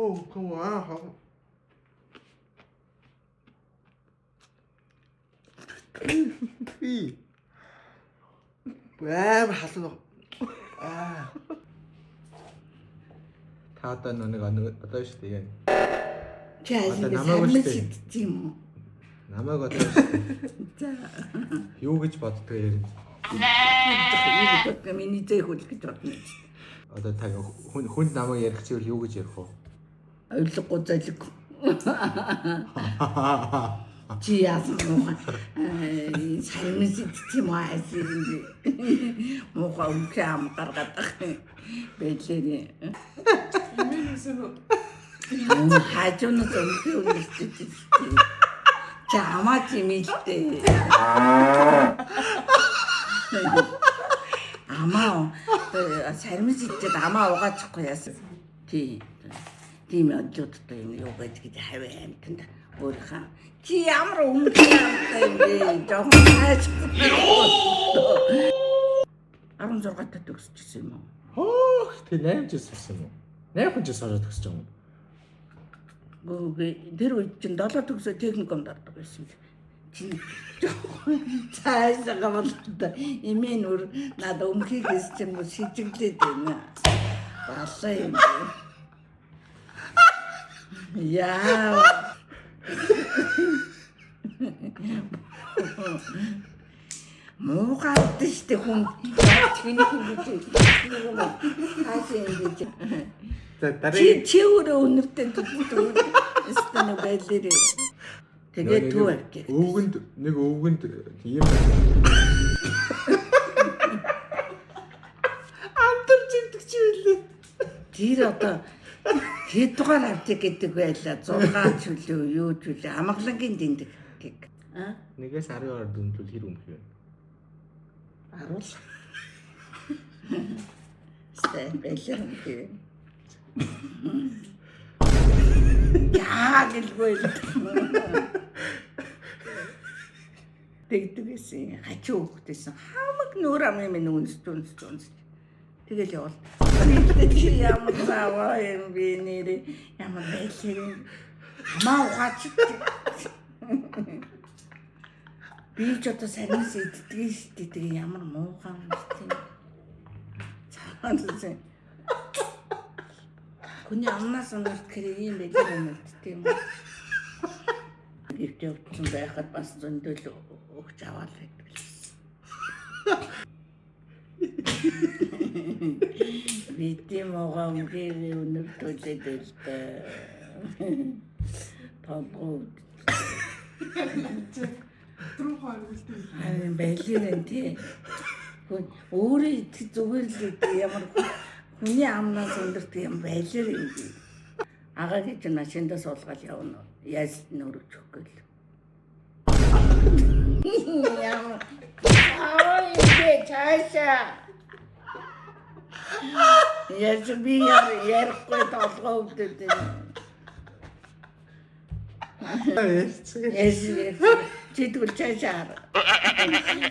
Oh, come on. Би амар халуун. Та одоо нэг одоо шүү дээ. Чи Одоо ажил намайг намайг үстэй. шидчих юм уу? Намайг одоо шүү дээ. За. Юу гэж боддог ярина. Миний зээх үл гэж бодно. Одоо та хүнд намайг ярих чивэл юу гэж ярих вэ? Ойлгохгүй залгүй. Чи яасан муу. Сармис идчих юм аа асин. Муухай өмхөө ам гаргаад бэлээрээ. Хажуунаас өмхөө үлдчихсэн. Чамаа чимэлтэй. Амаа сармис идчихээд амаа угаачихгүй яасан. Тийм одлуудтай юм юу гэж хавь амтанд өөрийнхөө чи ямар өмгөө амтай юм бэ? Жохон хайж. 16 тат өгсөжсэн юм уу? Хөөх тэг 8 жил сурсан юм уу? 8 жил сураад өгсөж байгаа юм. Гүг тэр үед чинь 7 төгсөө техникумд ордог байсан юм. Чи цаашаа гамлаа. Имэн үр над өмхийгээс чинь шижиглээд байна. Балаа юм. Яа. Муугаад штэ хүн чиний хүн гэж хаашаа юм гэж. За дараа Чи өөрөө өнөртэй зүгтээ стан байлэрээ. Тэгээд түв авчих. Өвгөнд тийм амтарч идэх чи үлээ. Тэр одоо хэд дугаар авчих гэдэг байлаа. 6 чөлөө юу чөлөө амгалангийн дэндэг гэх. Нэгээс 10-аар дэмжүүл хэр өмх вэ? 10. Стай байлаа гэх. Яа гэлгүй. Тэгдэгсэн хачуу хөхтэйсэн хамаг нөр ам юм үнс. Тэгэл явал. Чи ямар заваа юм бэ нэрээ ямар байлээ. Хамаа ухаач. Би ч одоо сарнис иддэг шүү дээ. Ямар муухай юм бэ? Цаанаас хүний амнаас өнөртгөр ийм байлээ юм тийм үү? Гэвч явсан байхад бас зөндөл өгч аваад байдаг л. Бидний могоо өмгөө өнөртүүлээд л дээ. Томгоо. Трухаар үлдээ. Аа байлээ тий. Өөрөө идэх зүгээр л ямар хүний амнаас өндөрт юм байлэр юм. Агаа гэж машиндаа суулгаад явна. Яаж нөрөж өгөх гээл. Яа. Ой, чаашаа. Яаж би ярихгүй толгоо өвдөд. Яс. Чидгүүл чаашаа.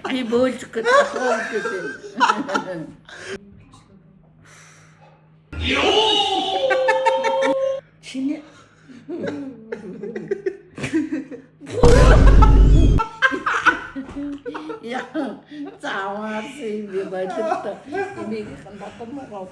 Би боолж гэж толгоо өвдөд. Чиний яа заавар си би байтал энийг хандах юм уу?